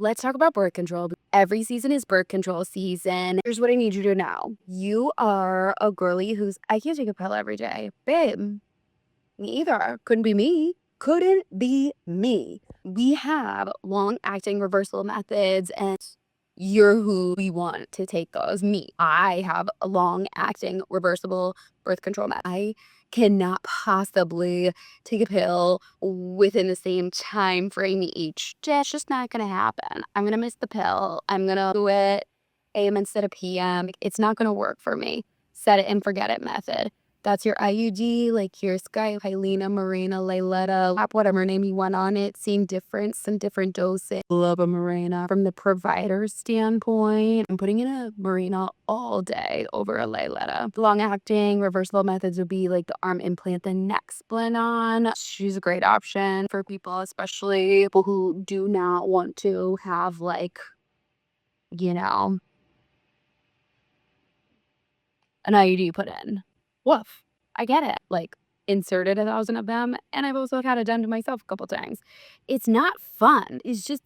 Let's talk about birth control. Every season is birth control season. Here's what I need you to know. You are a girly who's, I can't take a pill every day. Babe, me either. Couldn't be me. Couldn't be me. We have long-acting reversible methods, and you're who we want to take those. Me. I have a long-acting reversible birth control method. I cannot possibly take a pill within the same time frame each day. It's just not gonna happen. I'm gonna miss the pill. I'm gonna do it AM instead of PM. It's not gonna work for me. Set it and forget it method. That's your IUD, like your Sky, Hyleena, Mirena, Layletta, whatever name you want on it. Seeing difference and different doses. Love a Mirena. From the provider standpoint, I'm putting in a Mirena all day over a Layletta. Long-acting reversible methods would be like the arm implant, the Nexplanon. She's a great option for people, especially people who do not want to have like, you know, an IUD put in. Woof. I get it. Like, inserted 1,000 of them, and I've also had it done to myself a couple times. It's not fun. It's just,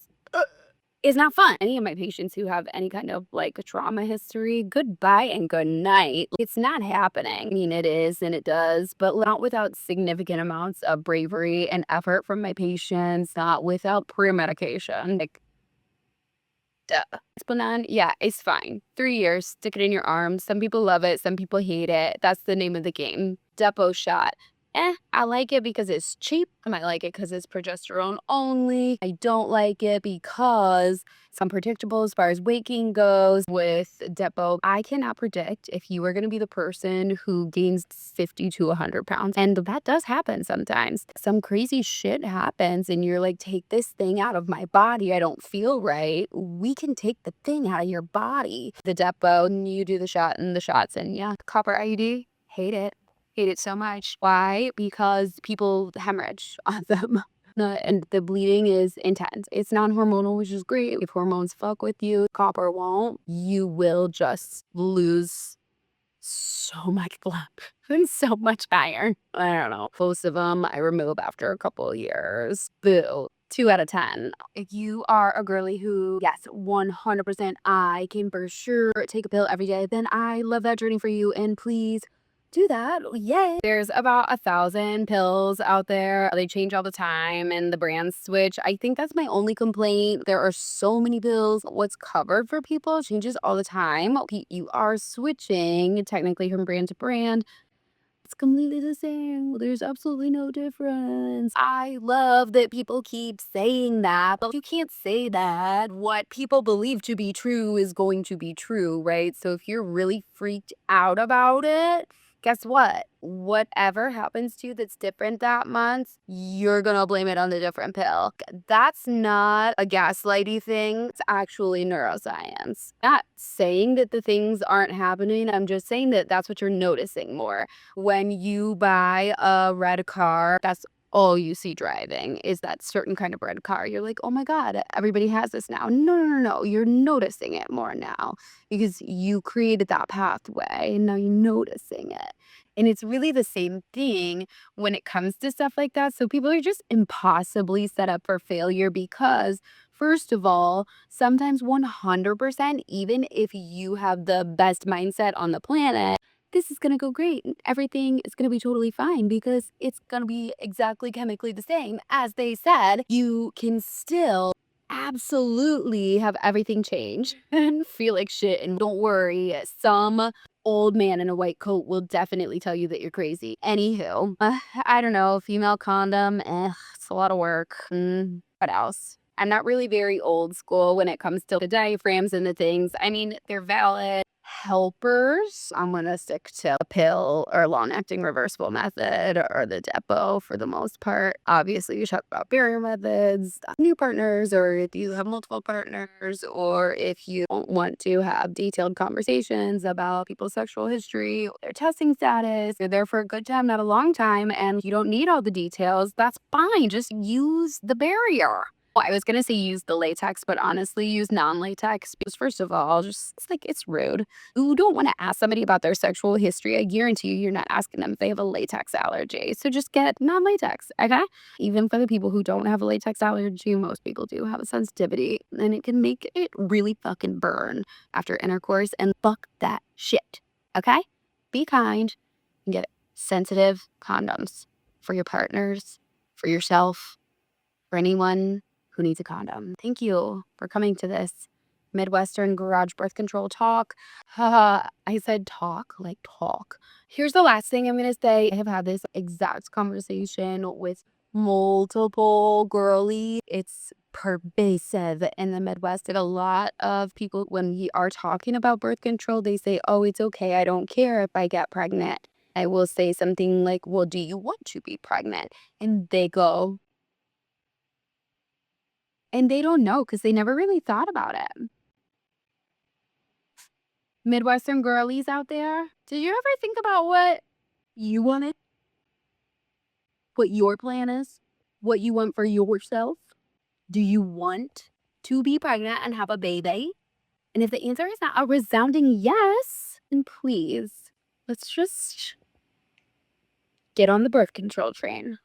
it's not fun. Any of my patients who have any kind of like a trauma history, goodbye and good night. It's not happening. I mean, it is and it does, but not without significant amounts of bravery and effort from my patients, not without pre-medication. Like, duh. Esplanade, yeah, it's fine. 3 years, stick it in your arm. Some people love it, some people hate it. That's the name of the game. Depot shot. I like it because it's cheap. I might like it because it's progesterone only. I don't like it because it's unpredictable as far as weight gain goes with Depot. I cannot predict if you are going to be the person who gains 50 to 100 pounds. And that does happen sometimes. Some crazy shit happens and you're like, take this thing out of my body. I don't feel right. We can take the thing out of your body. The Depot, and you do the shot and the shots. And yeah, copper IUD, hate it. Hate it so much. Why? Because people hemorrhage on them. And the bleeding is intense. It's non-hormonal, which is great. If hormones fuck with you, copper won't. You will just lose so much blood and so much iron. I don't know. Most of them I remove after a couple of years. Boo. 2 out of 10. If you are a girly who, yes, 100% I can for sure take a pill every day, then I love that journey for you. And please do that. Yay. There's about 1,000 pills out there. They change all the time and the brands switch. I think that's my only complaint. There are so many pills. What's covered for people changes all the time. You are switching technically from brand to brand. It's completely the same. There's absolutely no difference. I love that people keep saying that, but you can't say that. What people believe to be true is going to be true, right? So if you're really freaked out about it, guess what? Whatever happens to you that's different that month, you're gonna blame it on the different pill. That's not a gaslighty thing. It's actually neuroscience. Not saying that the things aren't happening. I'm just saying that that's what you're noticing more. When you buy a red car, that's all you see driving is that certain kind of red car. You're like, oh my God, everybody has this now. No. You're noticing it more now because you created that pathway and now you're noticing it. And it's really the same thing when it comes to stuff like that. So people are just impossibly set up for failure because, first of all, sometimes 100%, even if you have the best mindset on the planet, this is going to go great. Everything is going to be totally fine because it's going to be exactly chemically the same. As they said, you can still absolutely have everything change and feel like shit. And don't worry, some old man in a white coat will definitely tell you that you're crazy. Anywho, I don't know, female condom, it's a lot of work. What else? I'm not really very old school when it comes to the diaphragms and the things. I mean, they're valid helpers. I'm going to stick to a pill or long-acting reversible method or the Depot for the most part. Obviously, you talk about barrier methods, new partners, or if you have multiple partners, or if you don't want to have detailed conversations about people's sexual history, their testing status. You're there for a good time, not a long time, and you don't need all the details. That's fine. Just use the barrier. Well, I was gonna say use the latex, but honestly, use non-latex because first of all, just it's like it's rude. You don't wanna ask somebody about their sexual history. I guarantee you, you're not asking them if they have a latex allergy. So just get non-latex, okay? Even for the people who don't have a latex allergy, most people do have a sensitivity, and it can make it really fucking burn after intercourse, and fuck that shit, okay? Be kind and get sensitive condoms for your partners, for yourself, for anyone who needs a condom. Thank you for coming to this Midwestern garage birth control talk. I said talk, like talk. Here's the last thing I'm going to say. I have had this exact conversation with multiple girlies. It's pervasive in the Midwest. And a lot of people, when we are talking about birth control, they say, oh, it's okay. I don't care if I get pregnant. I will say something like, well, do you want to be pregnant? And they go, and they don't know because they never really thought about it. Midwestern girlies out there, did you ever think about what you wanted? What your plan is? What you want for yourself? Do you want to be pregnant and have a baby? And if the answer is not a resounding yes, then please, let's just get on the birth control train.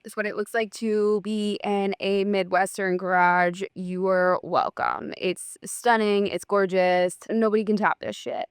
Is what it looks like to be in a Midwestern garage. You are welcome. It's stunning. It's gorgeous. Nobody can top this shit.